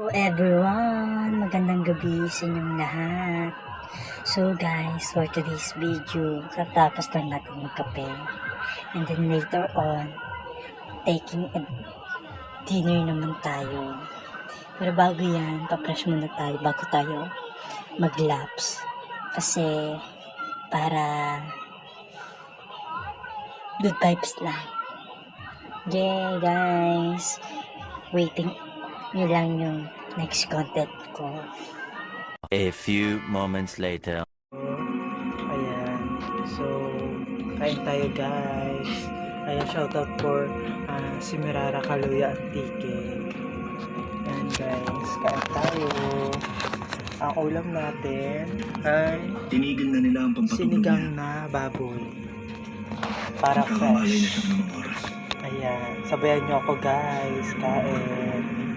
Everyone, magandang gabi sa inyong lahat. So guys, for today's video, katapos lang natin magkape. And then later on, taking a dinner naman tayo. Pero bago yan, pa-brush muna tayo bago tayo mag-laps. Kasi para good vibes lang. Yeah guys, waiting nyo lang yung next content ko. A few moments later. Ayan. So, kain tayo guys. Ayan, shoutout for si Mirara Kaluya Antique. Ayan guys, kain tayo. Ang ulam natin ay Tinigil na nila ang pampatulog sinigang niya. na baboy. Para Nagkakamali na fresh. siya ng oras. Ayan, sabayan nyo ako guys, kain.